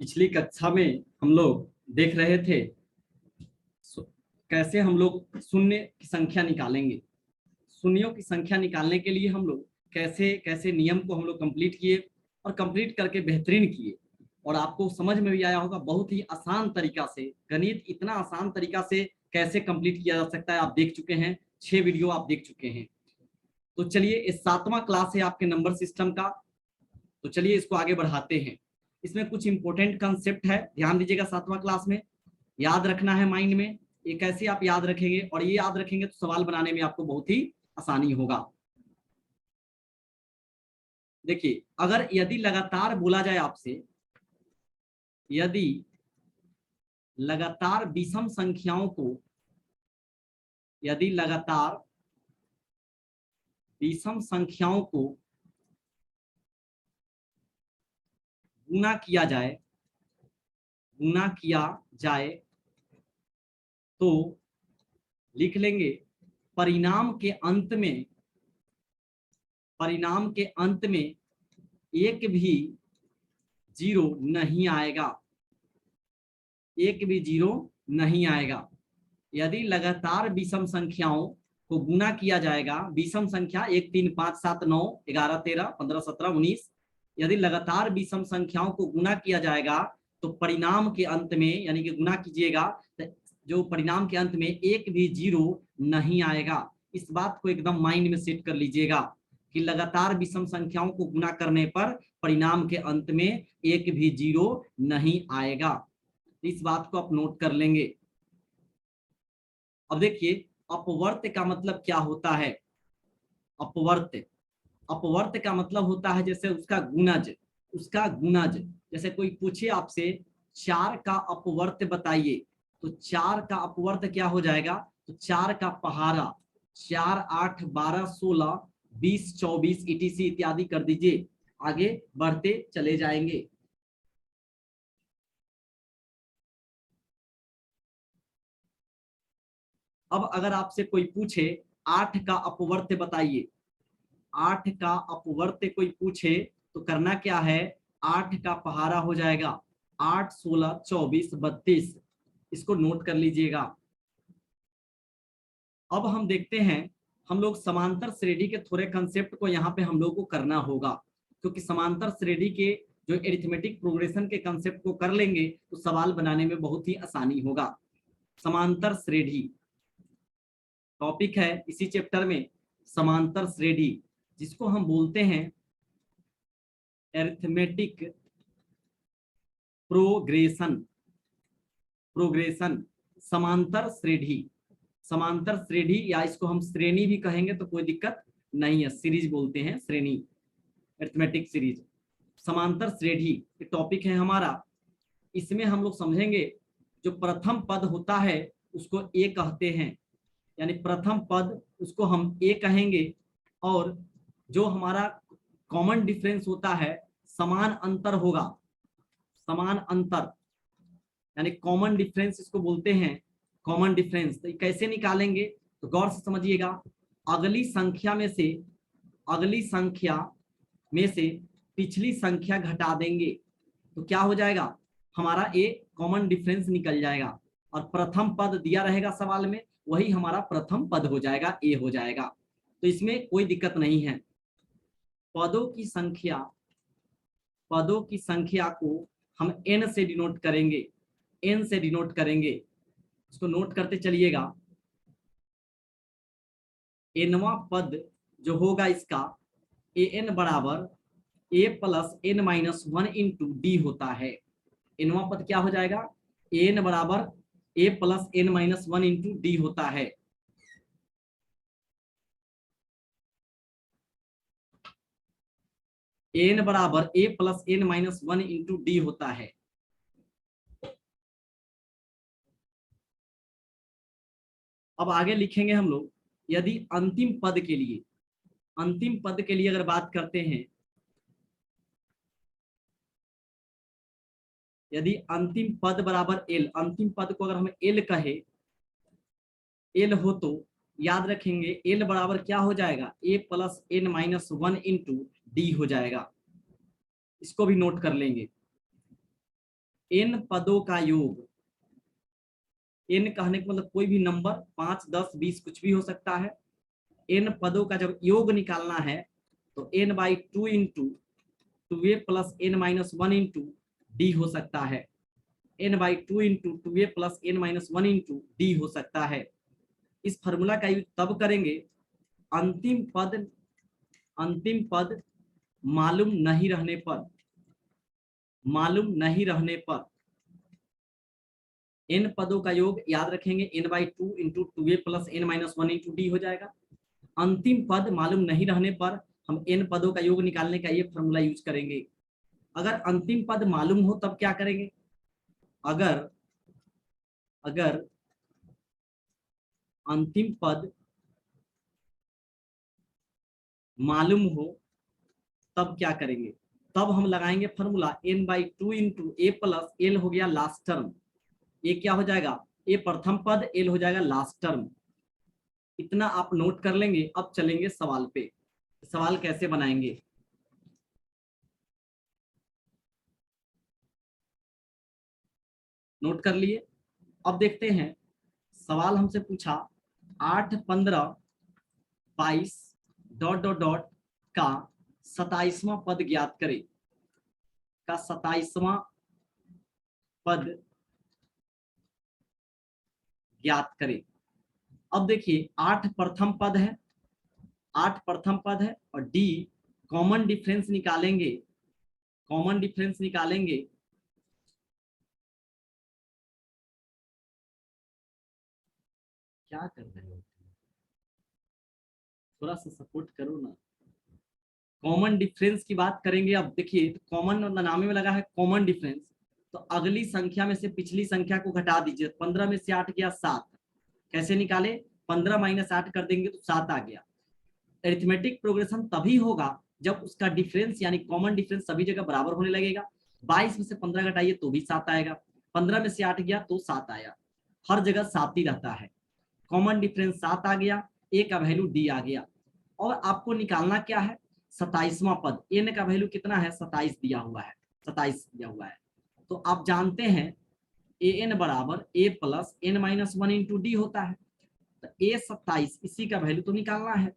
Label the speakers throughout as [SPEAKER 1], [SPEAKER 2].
[SPEAKER 1] पिछली कक्षा में हम लोग देख रहे थे कैसे हम लोग शून्य की संख्या निकालेंगे। शून्यों की संख्या निकालने के लिए हम लोग कैसे कैसे नियम को हम लोग कंप्लीट किए और कंप्लीट करके बेहतरीन किए। और आपको समझ में भी आया होगा बहुत ही आसान तरीका से। गणित इतना आसान तरीका से कैसे कंप्लीट किया जा सकता है आप देख चुके हैं, 6 वीडियो आप देख चुके हैं। तो चलिए, इस 7वां क्लास है आपके नंबर सिस्टम का, तो चलिए इसको आगे बढ़ाते हैं। इसमें कुछ इंपॉर्टेंट कंसेप्ट है, ध्यान दीजिएगा। 7वां क्लास में याद रखना है माइंड में। ये कैसे आप याद रखेंगे, और ये याद रखेंगे तो सवाल बनाने में आपको बहुत ही आसानी होगा। देखिए, अगर यदि लगातार बोला जाए आपसे, यदि लगातार विषम संख्याओं को, यदि लगातार विषम संख्याओं को गुणा किया जाए तो लिख लेंगे परिणाम के अंत में एक भी जीरो नहीं आएगा, एक भी जीरो नहीं आएगा। यदि लगातार विषम संख्याओं को गुणा किया जाएगा, विषम संख्या 1 3 5 7 9 11 13 15 17 19, यदि लगातार विषम संख्याओं को गुणा किया जाएगा तो परिणाम के अंत में, यानी कि गुणा कीजिएगा तो जो परिणाम के अंत में एक भी जीरो नहीं आएगा। इस बात को एकदम माइंड में सेट कर लीजिएगा कि लगातार विषम संख्याओं को गुणा करने पर परिणाम के अंत में एक भी जीरो नहीं आएगा। इस बात को आप नोट कर लेंगे। अब देखिए, अपवर्त का मतलब क्या होता है। अपवर्त का मतलब होता है जैसे उसका गुणज। जैसे कोई पूछे आपसे 4 का अपवर्त बताइए, तो 4 का अपवर्त क्या हो जाएगा, तो 4 का पहाड़ा 4 8 12 16 20 24 etc इत्यादि कर दीजिए, आगे बढ़ते चले जाएंगे। अब अगर आपसे कोई पूछे 8 का अपवर्त बताइए, 8 का अपवर्त कोई पूछे तो करना क्या है, 8 का पहाड़ा हो जाएगा 8 16 24 32, इसको नोट कर लीजिएगा। अब हम देखते हैं, हम लोग समांतर श्रेणी के थोड़े कंसेप्ट को यहाँ पे हम लोग को करना होगा, क्योंकि समांतर श्रेणी के जो एरिथमेटिक प्रोग्रेशन के कंसेप्ट को कर लेंगे तो सवाल बनाने में बहुत ही आसानी होगा। समांतर श्रेणी टॉपिक है इसी चैप्टर में, समांतर श्रेणी, जिसको हम बोलते हैं एरिथमेटिक प्रोग्रेशन। समांतर श्रेणी या इसको हम श्रेणी भी कहेंगे तो कोई दिक्कत नहीं है, सीरीज बोलते हैं, श्रेणी, अरिथमेटिक सीरीज। समांतर श्रेणी टॉपिक है हमारा। इसमें हम लोग समझेंगे जो प्रथम पद होता है उसको ए कहते हैं, यानी प्रथम पद उसको हम ए कहेंगे, और जो हमारा कॉमन डिफरेंस होता है, समान अंतर होगा, समान अंतर यानी कॉमन डिफरेंस इसको बोलते हैं, कॉमन डिफरेंस। तो कैसे निकालेंगे तो गौर से समझिएगा। अगली संख्या में से पिछली संख्या घटा देंगे तो क्या हो जाएगा, हमारा ए कॉमन डिफरेंस निकल जाएगा, और प्रथम पद दिया रहेगा सवाल में, वही हमारा प्रथम पद हो जाएगा, ए हो जाएगा। तो इसमें कोई दिक्कत नहीं है। पदों की संख्या को हम n से डिनोट करेंगे, इसको नोट करते चलिएगा। nवां पद जो होगा इसका an बराबर a plus n minus 1 into D होता है। nवां पद क्या हो जाएगा, an बराबर a plus n minus 1 into D होता है। n बराबर a plus n minus 1 into D होता है। अब आगे लिखेंगे हम लोग, यदि अंतिम पद के लिए अगर बात करते हैं, यदि अंतिम पद बराबर एल, अंतिम पद को अगर हम एल कहे, एल हो तो याद रखेंगे एल बराबर क्या हो जाएगा, A plus N minus 1 into D हो जाएगा। इसको भी नोट कर लेंगे। n पदों का योग, n कहने का मतलब कोई भी नंबर 5, 10, 20 कुछ भी हो सकता है। n पदों का जब योग निकालना है तो n/2 into 2a plus n-1 into D हो सकता है। n/2 into 2a plus n-1 into D हो सकता है। इस फॉर्मूला का यूज तब करेंगे अंतिम पद मालूम नहीं रहने पर, n पदों का योग याद रखेंगे n/2 into 2a plus n-1 into D हो जाएगा। अंतिम पद मालूम नहीं रहने पर हम n पदों का योग निकालने का ये फॉर्मूला यूज करेंगे। अगर अंतिम पद मालूम हो तब क्या करेंगे, अगर अंतिम पद मालूम हो तब क्या करेंगे, तब हम लगाएंगे फॉर्मूला n/2 इंटू ए प्लस एल हो गया लास्ट टर्म, ये क्या हो जाएगा, ए प्रथम पद, एल हो जाएगा लास्ट टर्म। इतना आप नोट कर लेंगे। अब चलेंगे सवाल पे। सवाल कैसे बनाएंगे, नोट कर लिए। अब देखते हैं सवाल हमसे पूछा 8, 15, 22 डॉट डॉट डॉट का 27वां पद ज्ञात करें, का 27वां पद ज्ञात करें। अब देखिए 8 प्रथम पद है, 8 प्रथम पद है और डी कॉमन डिफरेंस निकालेंगे, क्या कर रहे हो, थोड़ा सा सपोर्ट करो ना। कॉमन डिफरेंस की बात करेंगे। अब देखिए कॉमन नामे में लगा है कॉमन डिफरेंस, तो अगली संख्या में से पिछली संख्या को घटा दीजिए। 15 में से 8 गया 7, कैसे निकाले, 15 माइनस 8 कर देंगे तो 7 आ गया। अरिथमेटिक प्रोग्रेशन तभी होगा जब उसका डिफरेंस यानी कॉमन डिफरेंस सभी जगह बराबर होने लगेगा। 22 में से 15 घटाइए तो भी 7 आएगा, 15 में से 8 गया तो 7 आया, हर जगह 7 ही रहता है। कॉमन डिफरेंस 7 आ गया, ए का वैल्यू डी आ गया। और आपको निकालना क्या है, 27वां पद, एन का वैल्यू कितना है, 27 दिया हुआ है, 27 दिया हुआ है। तो आप जानते हैं ए एन बराबर A plus n-1 into D होता है। तो ए 27, इसी का वैल्यू तो निकालना है।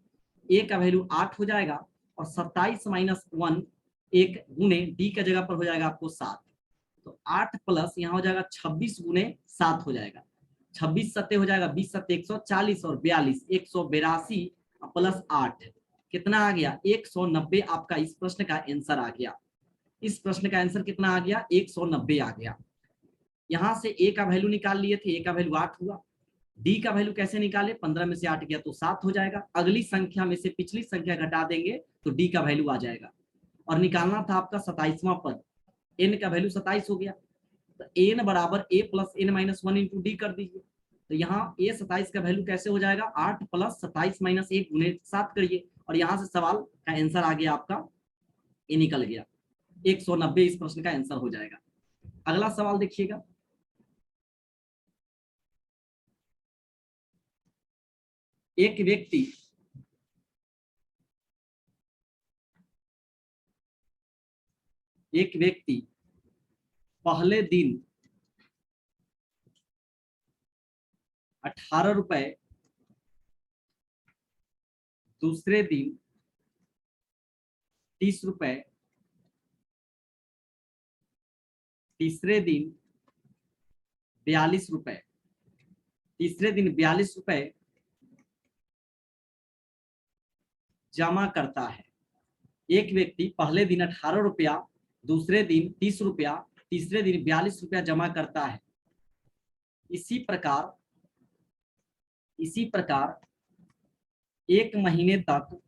[SPEAKER 1] ए का वैल्यू 8 हो जाएगा और 27 माइनस 1 एक गुने डी का जगह पर हो जाएगा आपको 7। तो 8 प्लस यहाँ हो जाएगा 26 गुने 7 हो जाएगा, 26 सत्ते हो जाएगा 20 सत्ते 140 और 42 182 प्लस 8 कितना आ गया 190। आपका इस प्रश्न का आंसर आ गया। इस प्रश्न का आंसर कितना आ गया, 190 आ गया। यहां से ए का वैल्यू निकाल लिए थे, ए का वैल्यू 8 हुआ। डी का वैल्यू कैसे निकाले, 15 में से 8 गया तो 7 हो जाएगा। अगली संख्या में से पिछली संख्या घटा देंगे तो डी का वैल्यू आ जाएगा। और निकालना था आपका 27वां पद, एन का वैल्यू 27 हो गया। तो एन बराबर A plus n-1 into D कर दीजिए। तो यहाँ ए 27 का वैल्यू कैसे हो जाएगा, 8 प्लस 27 माइनस 1 गुने 7 करिए और यहाँ से सवाल का आंसर आ गया आपका, ये निकल गया 190 इस प्रश्न का आंसर हो जाएगा। अगला सवाल देखिएगा, एक व्यक्ति पहले दिन 18 रुपए, दूसरे दिन 30 रुपए, तीसरे दिन 42 रुपए, तीसरे दिन 42 रुपए जमा करता है। एक व्यक्ति पहले दिन 18 रुपया, दूसरे दिन 30 रुपया, तीसरे दिन 42 रुपया जमा करता है। इसी प्रकार एक महीने तक,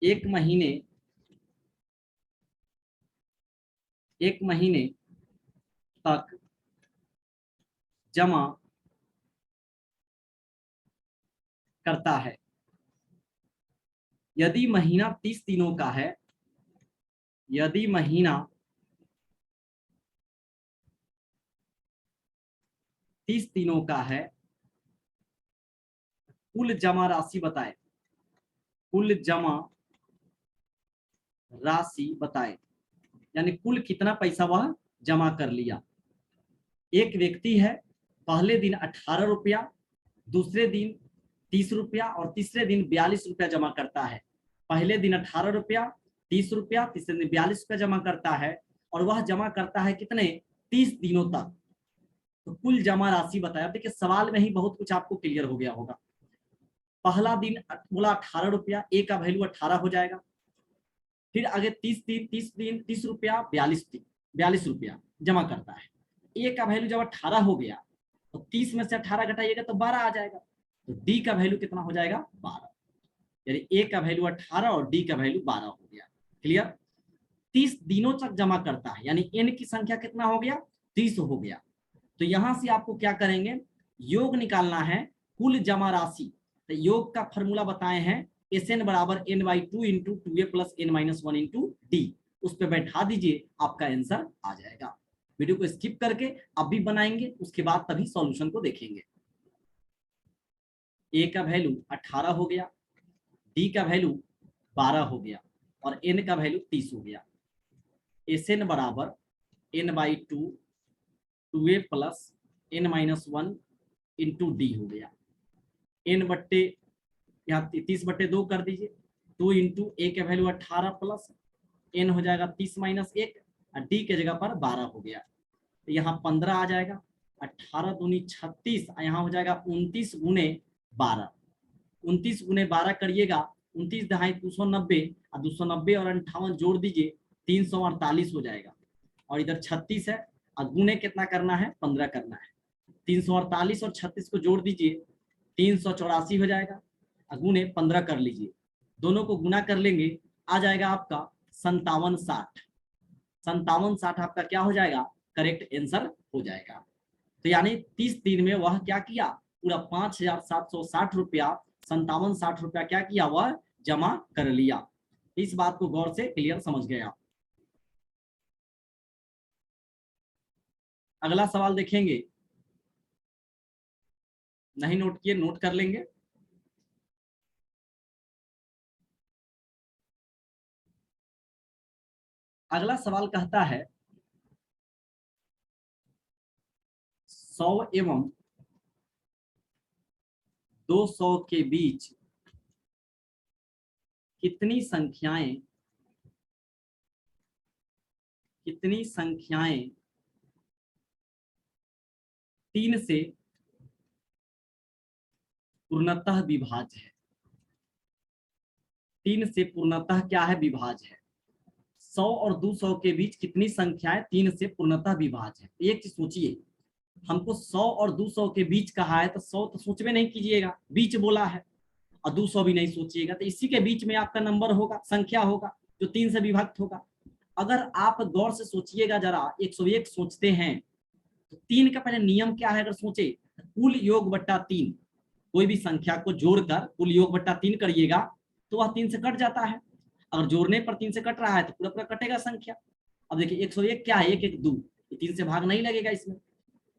[SPEAKER 1] एक महीने तक जमा करता है। यदि महीना 30 दिनों का है, यदि महीना 30 दिनों का है, कुल जमा राशि बताए, कुल जमा राशि बताए। यानी कुल कितना पैसा वह जमा कर लिया। एक व्यक्ति है, पहले दिन 18 रुपया, दूसरे दिन 30 रुपया और तीसरे दिन 42 रुपया जमा करता है। पहले दिन 18 रुपया, 30 रुपया, तीसरे दिन 42 रुपया जमा करता है और वह जमा करता है कितने, 30 दिनों तक। तो कुल जमा राशि बताया। देखिए सवाल में ही बहुत कुछ आपको क्लियर हो गया होगा। पहला दिन बोला 18 रुपया, ए का वैल्यू 18 हो जाएगा। फिर आगे 30 रुपया 42 रुपया जमा करता है। ए का वैल्यू जब 18 हो गया तो 30 में से 18 घटाइएगा तो 12 आ जाएगा। तो डी का वैल्यू कितना हो जाएगा, 12। यानी ए का वैल्यू 18 और डी का वैल्यू 12 हो गया। क्लियर। 30 दिनों तक जमा करता है, यानी एन की संख्या कितना हो गया, 30 हो गया। तो यहां से आपको क्या करेंगे, योग निकालना है कुल जमा राशि। तो योग का फॉर्मूला बताए हैं, Sn बराबर n/2 into 2a plus n-1 into D. उस पर बैठा दीजिए, आपका आंसर आ जाएगा। वीडियो को स्किप करके अब भी बनाएंगे, उसके बाद तभी सॉल्यूशन को देखेंगे। ए का वैल्यू 18 हो गया, डी का वैल्यू 12 हो गया और एन का वैल्यू 30 हो गया। Sn बराबर n/2 2a plus n-1 into D हो गया। n बट्टे यहाँ 30/2 कर दीजिए, 2 इंटू ए के वैल्यू 18 प्लस n हो जाएगा 30 - 1 और डी के जगह पर 12 हो गया। तो यहाँ 15 आ जाएगा, 18 दूनी 36, यहाँ हो जाएगा 29 गुने 12। 29 गुने 12 करिएगा, 29 दहाई 290 और 290 और 58 जोड़ दीजिए 348 हो जाएगा। और इधर 36 है और गुने कितना करना है, 15 करना है। 348 और 36 को जोड़ दीजिए 384 हो जाएगा। गुने 15 कर लीजिए, दोनों को गुना कर लेंगे, आ जाएगा आपका 5760। 5760 आपका क्या हो जाएगा, करेक्ट आंसर हो जाएगा। तो यानी 30 दिन में वह क्या किया, पूरा 5760 रुपया 5760 रुपया क्या किया, वह जमा कर लिया। इस बात को गौर से क्लियर समझ गए आप। अगला सवाल देखेंगे, नहीं नोट किए, नोट कर लेंगे। अगला सवाल कहता है 100 एवं 200 के बीच कितनी संख्याएं 3 से पूर्णतः विभाज्य है। 3 से पूर्णतः क्या है, विभाज्य है। 100 और 200 के बीच कितनी संख्याएं 3 से पूर्णतः विभाज्य है। एक चीज सोचिए, हमको 100 और 200 के बीच कहा है तो 100 तो सोच में नहीं कीजिएगा, बीच बोला है, और 200 भी नहीं सोचिएगा। तो इसी के बीच में आपका नंबर होगा, संख्या होगा जो 3 से विभक्त होगा। अगर आप गौर से सोचिएगा जरा, 101 सोचते हैं तो 3 का पहले नियम क्या है, अगर सोचे कुल योग बट्टा 3, कोई भी संख्या को जोड़कर कुल योग बट्टा 3 करिएगा तो वह 3 से कट जाता है। अगर जोड़ने पर 3 से कट रहा है तो पूरा पूरा कटेगा संख्या। अब देखिए 101 क्या है, 1 1 2, 3 से भाग नहीं लगेगा इसमें।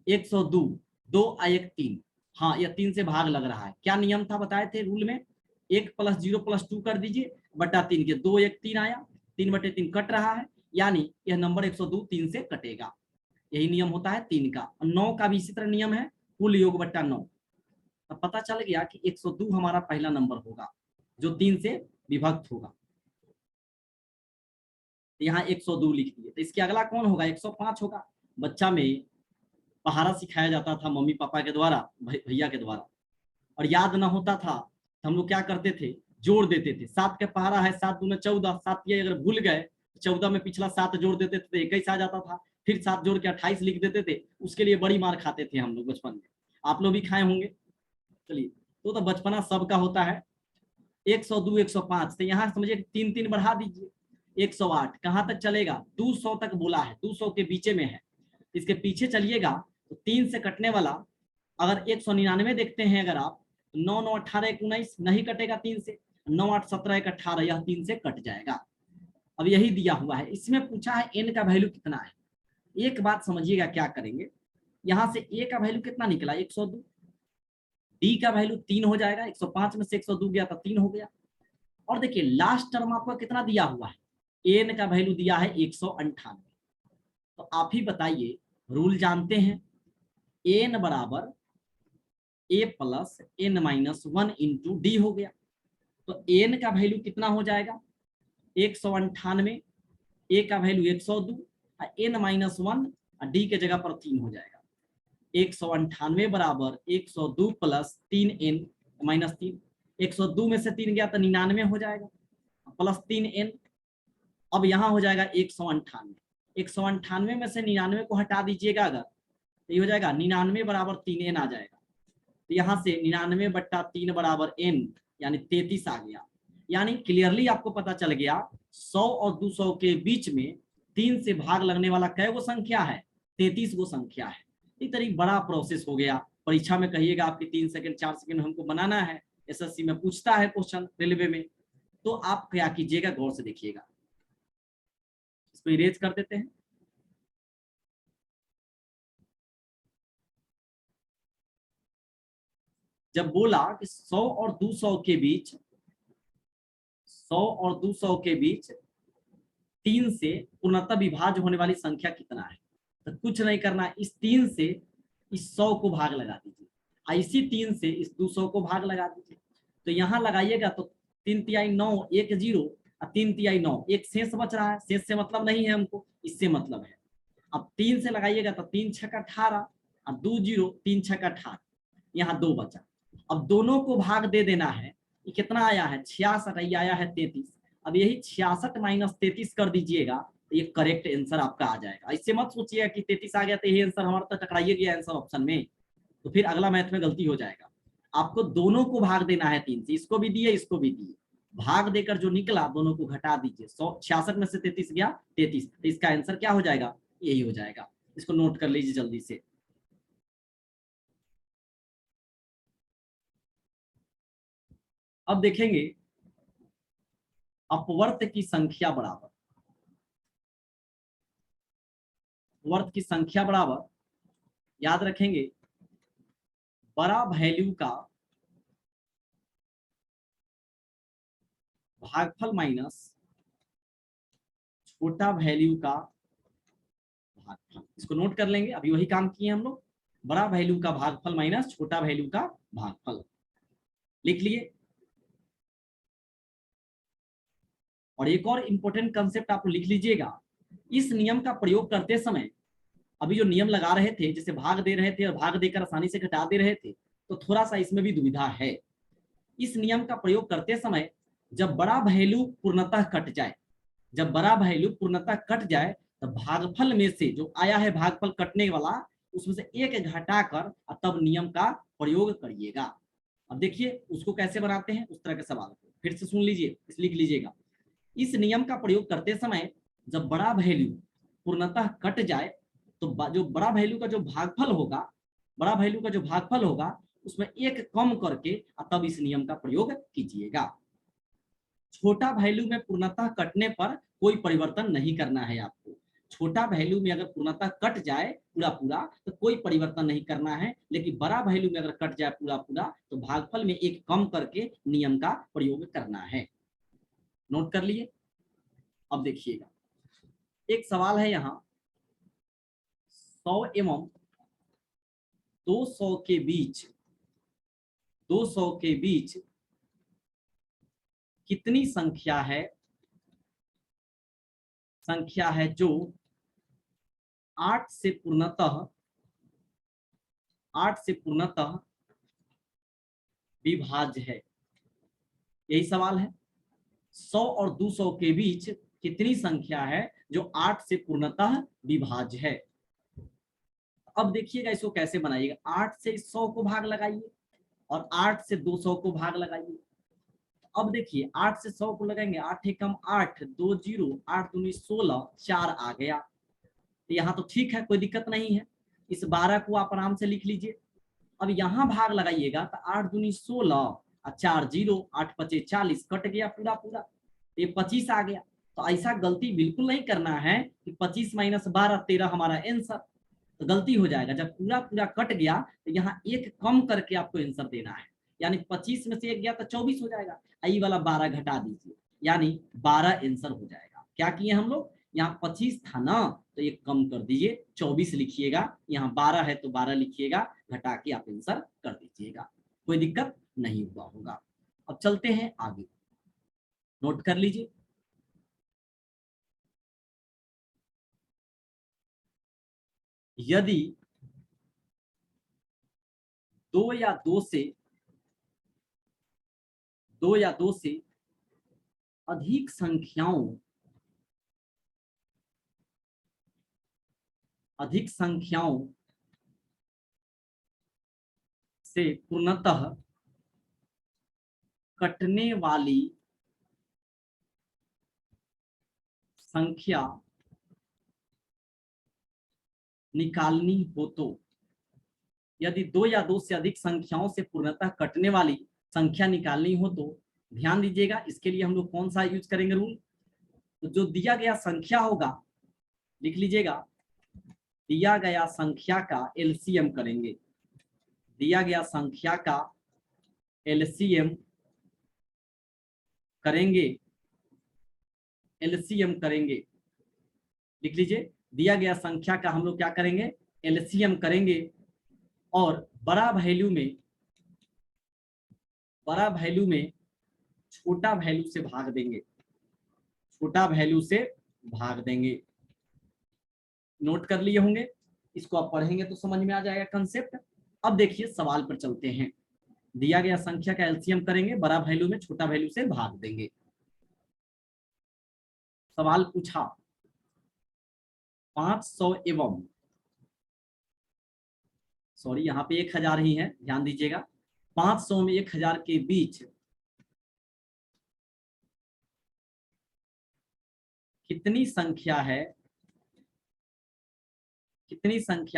[SPEAKER 1] 102 2 और 1 3, हाँ यह 3 से भाग लग रहा है। क्या नियम था बताए थे रूल में, 1 + 0 + 2 कर दीजिए बट्टा 3 के 2 1 3 आया, 3/3 कट रहा है, यानी यह नंबर 102 3 से कटेगा। यही नियम होता है 3 का। 9 का भी इसी तरह नियम है, कुल योग बट्टा 9। अब पता चल गया कि 102 हमारा पहला नंबर होगा जो 3 से विभक्त होगा। यहाँ 102 लिख दिए। तो इसके अगला कौन होगा, 105 होगा। बच्चा में पहाड़ा सिखाया जाता था मम्मी पापा के द्वारा, भैया के द्वारा, और याद ना होता था तो हम लोग क्या करते थे, जोड़ देते थे। 7 का पहाड़ा है, 7 दूने 14, 7 ये अगर भूल गए 14 में पिछला 7 जोड़ देते थे तो 21 आ जाता था। फिर 7 जोड़ के 28 लिख देते थे। उसके लिए बड़ी मार खाते थे हम लोग बचपन में, आप लोग भी खाए होंगे। चलिए, तो बचपना सबका होता है। 102 105, तो यहाँ समझिए 3 3 बढ़ा दीजिए, 108 कहाँ तक चलेगा, 200 तक बोला है, 200 के पीछे में है। इसके पीछे चलिएगा तो 3 से कटने वाला, अगर 199 देखते हैं अगर आप, 9 9 18 19 नहीं कटेगा 3 से, 9 8 17 1 18, यह 3 से कट जाएगा। अब यही दिया हुआ है, इसमें पूछा है n का वैल्यू कितना है। एक बात समझिएगा क्या करेंगे, यहां से a का वैल्यू कितना निकला 102, d का वैल्यू 3 हो जाएगा, 105 में से 102 गया तो 3 हो गया। और देखिए लास्ट टर्म आपको कितना दिया हुआ है, एन का वैल्यू दिया है 198। तो आप ही बताइए, रूल जानते हैं, एन बराबर A plus N minus 1 into D हो गया। तो एन का वैल्यू कितना हो जाएगा 198, ए का वैल्यू 102, एन माइनस 1 डी के जगह पर 3 हो जाएगा। 198 बराबर 102 प्लस 3n माइनस 3, 102 में से 3 गया तो 99 हो जाएगा, प्लस 3n। अब यहाँ हो जाएगा 198, 198 में से 99 को हटा दीजिएगा अगर, तो ये हो जाएगा 99 बराबर 3n आ जाएगा। तो यहाँ से 99 बट्टा 3 बराबर n, यानी 33 आ गया। यानी क्लियरली आपको पता चल गया 100 और 200 के बीच में 3 से भाग लगने वाला कै गो संख्या है, 33 गो संख्या है। इस तरीके बड़ा प्रोसेस हो गया। परीक्षा में कहिएगा आपके 3 सेकंड 4 सेकंड हमको बनाना है, एसएससी में पूछता है क्वेश्चन रेलवे में, तो आप क्या कीजिएगा, गौर से देखिएगा। इसको इरेज कर देते हैं। जब बोला कि 100 और 200 के बीच, 100 और 200 के बीच 3 से पूर्णतः विभाज्य होने वाली संख्या कितना है, तो कुछ नहीं करना, इस 3 से इस 100 को भाग लगा दीजिए, इसी 3 से इस 200 को भाग लगा दीजिए। तो यहाँ लगाइएगा तो 3 तिहाई 9, 1 0 और 3 तिहाई 9, एक शेष बच रहा है, शेष से मतलब नहीं है हमको, इससे मतलब है। अब 3 से लगाइएगा तो 3 छक 18 और 2 0, 3 छक 18, यहाँ 2 बचा। अब दोनों को भाग दे देना है, ये कितना आया है 66, ये आया है 33। अब यही 66 माइनस 33 कर दीजिएगा तो ये करेक्ट आंसर आपका आ जाएगा। इससे मत सोचिएगा कि 33 आ गया तो यही आंसर हमारा, तो टकराइए गया आंसर ऑप्शन में, तो फिर अगला मैथ में गलती हो जाएगा। आपको दोनों को भाग देना है 3 से, इसको भी दिए इसको भी दिए, भाग देकर जो निकला दोनों को घटा दीजिए। 66 में से 33 गया 33, तो इसका आंसर क्या हो जाएगा, यही हो जाएगा। इसको नोट कर लीजिए जल्दी से। अब देखेंगे अपवर्त की संख्या बराबर, वर्त की संख्या बराबर, याद रखेंगे बड़ा वैल्यू का भागफल माइनस छोटा वैल्यू का भागफल। इसको नोट कर लेंगे, अभी वही काम किए हम लोग, बड़ा वैल्यू का भागफल माइनस छोटा वैल्यू का भागफल, लिख लिए। और एक और इंपॉर्टेंट कंसेप्ट आप लिख लीजिएगा, इस नियम का प्रयोग करते समय, अभी जो नियम लगा रहे थे जैसे भाग दे रहे थे और भाग देकर आसानी से घटा दे रहे थे, तो थोड़ा सा इसमें भी दुविधा है। इस नियम का प्रयोग करते समय जब बड़ा वैल्यू पूर्णतः कट जाए, जब बड़ा वैल्यू पूर्णतः कट जाए, तो भागफल में से जो आया है भागफल कटने वाला, उसमें से एक घटाकर तब नियम का प्रयोग करिएगा। अब देखिए उसको कैसे बनाते हैं, उस तरह के सवाल को फिर से सुन लीजिए, इस लिख लीजिएगा। इस नियम का प्रयोग करते समय जब बड़ा वैल्यू पूर्णतः कट जाए, तो जो बड़ा वैल्यू का जो भागफल होगा, बड़ा वैल्यू का जो भागफल होगा उसमें एक कम करके तब इस नियम का प्रयोग कीजिएगा। छोटा वैल्यू में पूर्णतः कटने पर कोई परिवर्तन नहीं करना है आपको। छोटा वैल्यू में अगर पूर्णतः कट जाए पूरा पूरा तो कोई परिवर्तन नहीं करना है, लेकिन बड़ा वैल्यू में अगर कट जाए पूरा पूरा तो भागफल में एक कम करके नियम का प्रयोग करना है। नोट कर लिए। अब देखिएगा एक सवाल है यहाँ, 100 एवं 200 के बीच, 200 के बीच कितनी संख्या है जो 8 से पूर्णतः विभाज्य है। यही सवाल है, 100 और 200 के बीच कितनी संख्या है जो 8 से पूर्णतः विभाज्य है। अब देखिएगा इसको कैसे बनाइएगा, 8 से 100 को भाग लगाइए और 8 से 200 को भाग लगाइए। अब देखिए 8 से 100 को लगाएंगे, 8 एकम 8, 2 0, 8 दूनी 16, 4 आ गया। तो यहाँ तो ठीक है, कोई दिक्कत नहीं है, इस 12 को आप आराम से लिख लीजिए। अब यहाँ भाग लगाइएगा तो 8 दूनी 16 और 4 0, 8 5 40, कट गया पूरा पूरा, ये 25 आ गया। तो ऐसा गलती बिल्कुल नहीं करना है कि 25 माइनस 12 13 हमारा आंसर, तो गलती हो जाएगा। जब पूरा पूरा कट गया तो यहाँ एक कम करके आपको आंसर देना है, यानी 25 में से एक गया तो 24 हो जाएगा, आई वाला 12 घटा दीजिए, यानी 12 आंसर हो जाएगा। क्या किए हम लोग, यहाँ 25 था ना तो ये कम कर दीजिए, 24 लिखिएगा, यहाँ 12 है तो 12 लिखिएगा, घटा के आप आंसर कर दीजिएगा, कोई दिक्कत नहीं हुआ होगा। अब चलते हैं आगे, नोट कर लीजिए। यदि दो या दो से अधिक संख्याओं से पूर्णतः कटने वाली संख्या निकालनी हो तो, यदि दो या दो से अधिक संख्याओं से पूर्णतः कटने वाली संख्या निकालनी हो तो ध्यान दीजिएगा, इसके लिए हम लोग कौन सा यूज करेंगे रूल, तो जो दिया गया संख्या होगा, लिख लीजिएगा, दिया गया संख्या का एलसीएम करेंगे, दिया गया संख्या का एलसीएम करेंगे, एलसीएम करेंगे, लिख लीजिए, दिया गया संख्या का हम लोग क्या करेंगे, एलसीएम करेंगे, और बड़ा वैल्यू में छोटा वैल्यू से भाग देंगे, छोटा वैल्यू से भाग देंगे। नोट कर लिए होंगे, इसको आप पढ़ेंगे तो समझ में आ जाएगा कंसेप्ट। अब देखिए सवाल पर चलते हैं, दिया गया संख्या का एलसीएम करेंगे, बड़ा वैल्यू में छोटा वैल्यू से भाग देंगे। सवाल पूछा 500 एवं, सॉरी यहाँ पे 1000 ही है, ध्यान दीजिएगा, 500 में 1000 के बीच कितनी संख्या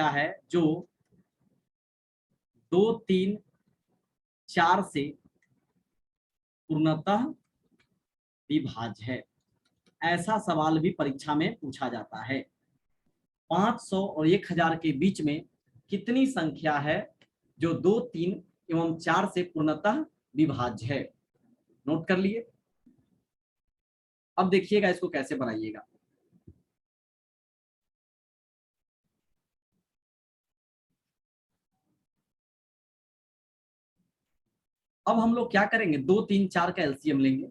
[SPEAKER 1] है जो 2, 3, 4 से पूर्णतः विभाज्य है। ऐसा सवाल भी परीक्षा में पूछा जाता है, 500 और 1000 के बीच में कितनी संख्या है जो 2, 3 एवं 4 से पूर्णतः विभाज्य है। नोट कर लिए। अब देखिएगा इसको कैसे बनाइएगा। अब हम लोग क्या करेंगे, 2, 3, 4 का एलसीएम लेंगे,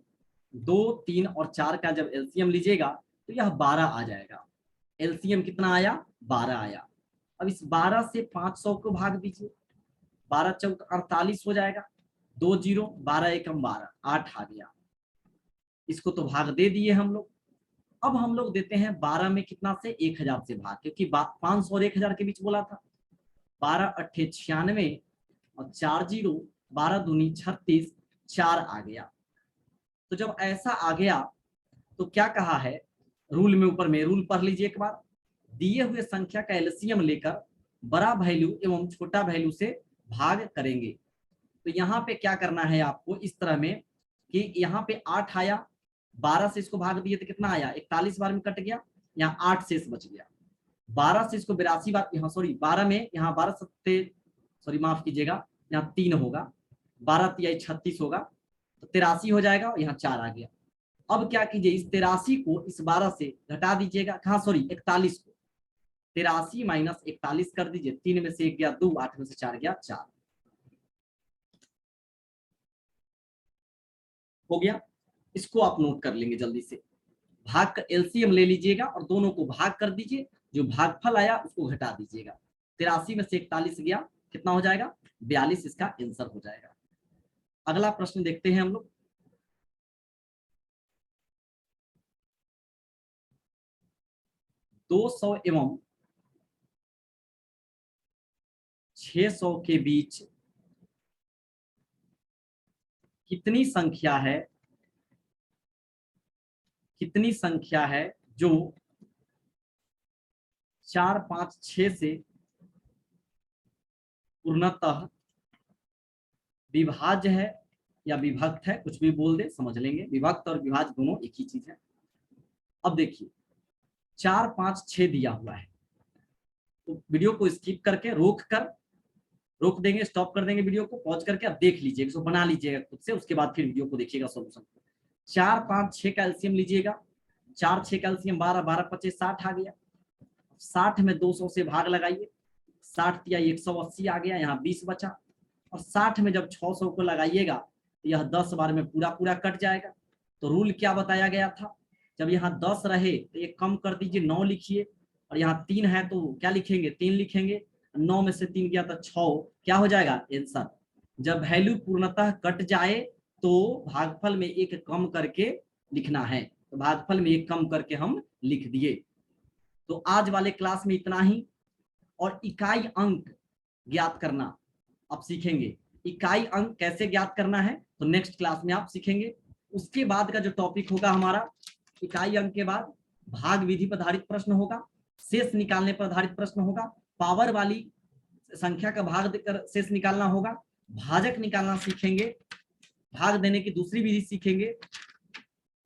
[SPEAKER 1] 2, 3 और 4 का जब एलसीएम लीजिएगा तो यह 12 आ जाएगा। एलसीएम कितना आया, 12 आया। अब इस 12 से 500 को भाग दीजिए, 12 चौक 48 हो जाएगा, 2 0, 12 एकम 12, 8 आ गया। इसको तो भाग दे दिए हम लोग। अब हम लोग देते हैं 12 में कितना से 1000 से भाग, क्योंकि 500 और 1000 के बीच बोला था। 12 8 96 और 4 0, 12 दूनी 36, 4 आ गया। तो जब ऐसा आ गया तो क्या कहा है रूल में, ऊपर में रूल पढ़ लीजिए एक बार, दिए हुए संख्या का एलसीएम लेकर बड़ा वैल्यू एवं छोटा वैल्यू से भाग करेंगे। तो यहाँ पे क्या करना है आपको इस तरह में कि यहाँ पे 8 आया, 12 से इसको भाग दिए तो कितना आया, 41 बार में कट गया, यहाँ 8 शेष बच गया। 12 से इसको 82 बार, यहाँ सॉरी 12 में, यहाँ 12 सत्ते, सॉरी माफ कीजिएगा, यहाँ 3 होगा, 12 तिहाई 36 होगा, तो 83 हो जाएगा, यहाँ 4 आ गया। अब क्या कीजिए, इस 83 को इस 12 से घटा दीजिएगा, कहाँ सॉरी 41 को, 83 माइनस 41 कर दीजिए, 3 में से 1 गया 2, 8 में से 4 गया 4, हो गया। इसको आप नोट कर लेंगे जल्दी से, भाग का एलसीएम ले लीजिएगा और दोनों को भाग कर दीजिए, जो भागफल आया उसको घटा दीजिएगा, 83 में से 41 गया, कितना हो जाएगा 42, इसका आंसर हो जाएगा। अगला प्रश्न देखते हैं हम लोग, 200 एवं 600 के बीच कितनी संख्या है जो 4, 5, 6 से पूर्णतः विभाज्य है या विभक्त है, कुछ भी बोल दे समझ लेंगे, विभक्त और विभाज्य दोनों एक ही चीज है। अब देखिए 4, 5, 6 दिया हुआ है, तो वीडियो को स्किप करके रोक देंगे, स्टॉप कर देंगे वीडियो को, पॉज करके आप देख लीजिएगा, इसको बना लीजिएगा खुद से, उसके बाद फिर वीडियो को देखिएगा सॉल्यूशन। 4, 5, 6 का एलसीएम लीजिएगा, 4 6 कैल्शियम 12 12 25 60 आ गया। 60 में 200 से भाग लगाइए, 60 या 180 आ गया, यहाँ 20 बचा। और 60 में जब 600 को लगाइएगा तो यह 10 बार में पूरा पूरा कट जाएगा। तो रूल क्या बताया गया था, जब यहाँ 10 रहे तो ये कम कर दीजिए, 9 लिखिए। और यहाँ 3 है तो क्या लिखेंगे, 3 लिखेंगे। 9 में से 3 गया तो 6, क्या हो जाएगा आंसर। जब वैल्यू पूर्णतः कट जाए तो भागफल में एक कम करके लिखना है। तो भागफल में एक कम करके हम लिख दिए। तो आज वाले क्लास में इतना ही। और इकाई अंक ज्ञात करना आप सीखेंगे। इकाई अंक कैसे ज्ञात करना है तो नेक्स्ट क्लास में आप सीखेंगे। उसके बाद का जो टॉपिक होगा हमारा, इकाई अंक के बाद भाग विधि पर आधारित प्रश्न होगा, शेष निकालने पर आधारित प्रश्न होगा, पावर वाली संख्या का भाग देकर शेष निकालना होगा, भाजक निकालना सीखेंगे, भाग देने की दूसरी विधि सीखेंगे।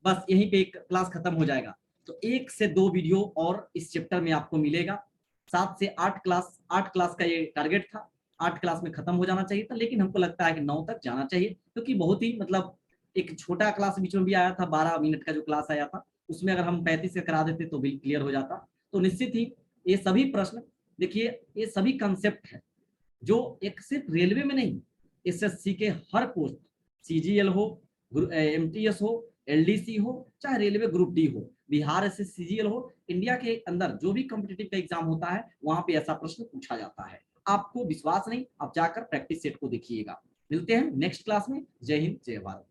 [SPEAKER 1] बस यहीं पे एक क्लास खत्म हो जाएगा। तो 1 से 2 वीडियो और इस चैप्टर में आपको मिलेगा। 7 से 8 क्लास का ये टारगेट था। 8 क्लास में खत्म हो जाना चाहिए था, लेकिन हमको लगता है कि 9 तक जाना चाहिए, क्योंकि बहुत ही मतलब एक छोटा क्लास बीच में भी आया था, 12 मिनट का जो क्लास आया था, उसमें अगर हम 35 से करा देते तो भी क्लियर हो जाता। तो निश्चित ही ये सभी प्रश्न, देखिए ये सभी कंसेप्ट है जो एक सिर्फ रेलवे में नहीं, एसएससी के हर पोस्ट, सीजीएल हो, एमटीएस हो, एलडीसी हो, चाहे रेलवे ग्रुप डी हो, बिहार एसएस सीजीएल हो, इंडिया के अंदर जो भी कॉम्पिटिटिव का एग्जाम होता है वहां पे ऐसा प्रश्न पूछा जाता है। आपको विश्वास नहीं, आप जाकर प्रैक्टिस सेट को देखिएगा। मिलते हैं नेक्स्ट क्लास में। जय हिंद, जय भारत।